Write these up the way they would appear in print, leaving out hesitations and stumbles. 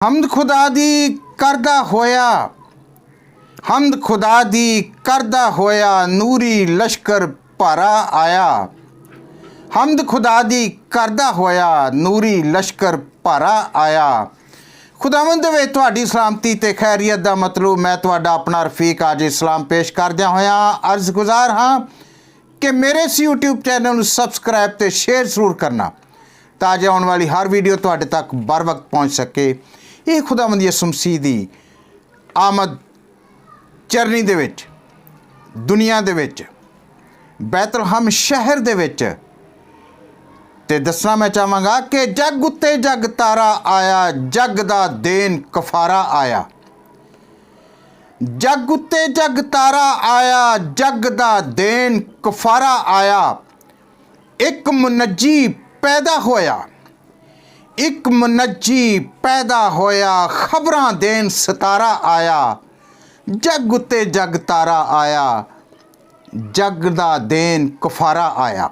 हम्द खुदा दी करदा होया, हम्द खुदा दी करदा होया, नूरी लश्कर भारा आया। हम्द खुदा दी करदा होया, नूरी लश्कर भारा आया। खुदावंद वे तुहाडी सलामती ते खैरियत दा मतलब मैं तुहाडा अपना रफीक आज इस्लाम पेश करदिया होया अर्ज गुजार हाँ कि मेरे इस यूट्यूब चैनल नूं सबसक्राइब ते शेयर जरूर करना ताकि आने वाली हर वीडियो तुहाडे तक बर वक्त पहुँच सके। ये खुदावंद यसू मसीह दी आमद चरनी दे विच दुनिया दे विच बैतलहम शहर दे विच ते दसना मैं चाहांगा कि जग उत्ते जग तारा आया, जग दा देन कफारा आया। जग उत्ते जग तारा आया, जग दा देन कफारा आया। एक मुनज्जी पैदा होया, एक मुनज्जी पैदा होया, खबरां देन सतारा आया। जग उत्ते जग तारा आया, जग दा देन कफारा आया।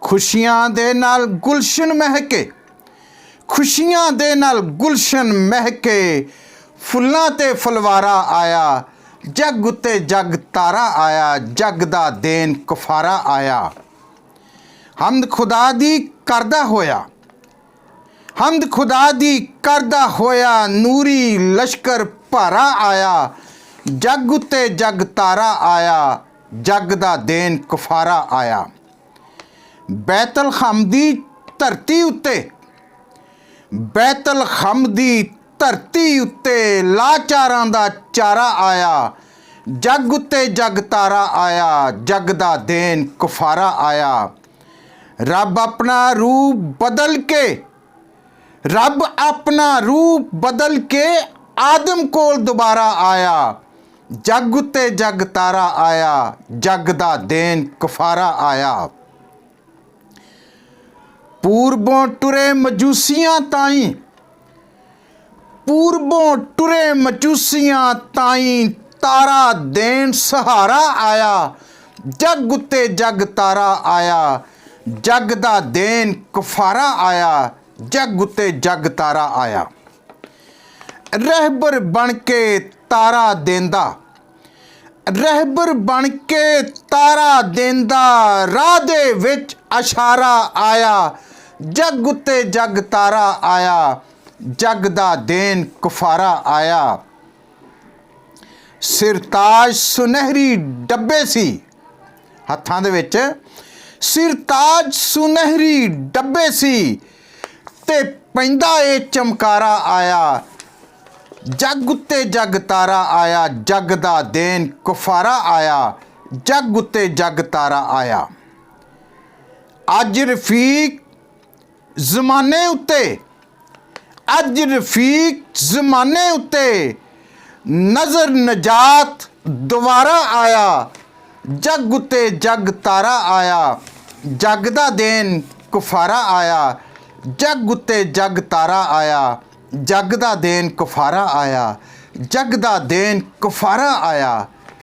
खुशियां दे नाल गुलशन महके, खुशियां दे नाल गुलशन महके, फुल्लां ते फुलवारा आया। जग उत्ते जग तारा आया, जग दा देन कफारा आया। हम्द खुदा दी करदा होया, हम्द खुदा दी करदा होया, नूरी लश्कर भारा आया। जग उत्ते जग तारा आया, जग दा देन कफारा आया। बैतलहम दी धरती उत्ते, बैतलहम दी धरती उत्ते लाचारां दा चारा आया। जग उत्ते जग तारा आया, जग दा देन कफारा आया। रब अपना रूप बदल के, रब अपना रूप बदल के आदम कोल दोबारा आया। जग उत्ते जग तारा आया, जग दा देन कफारा आया। पूर्वों टुरे मजूसियां ताई, पूर्वों टुरे मजूसियां ताई, तारा देन सहारा आया। जग उत्ते जग तारा आया, जग दा देन कफारा आया। जग उत्ते जग तारा आया। रहबर बन के तारा देंदा, रहबर बन के तारा देंदा, राह दे विच अशारा आया। जग उत्ते जग तारा आया, जग दा देन कफारा आया। सिरताज सुनहरी डब्बे सी, हत्थां दे विच सिरताज सुनहरी डब्बे सी ते पैंदा ए चमकारा आया। जग उत्ते जग तारा आया, जग दा देन कफारा आया। जग उत्ते जग तारा आया। अज रफीक ज़माने उत्ते, अज रफीक ज़माने उत्ते, नज़र नजात दोबारा आया। जग उत्ते जग तारा आया, जग दा देन कफारा आया। जग उत्ते जग तारा आया, जग दा देन कफारा आया। जग दा देन कफारा आया।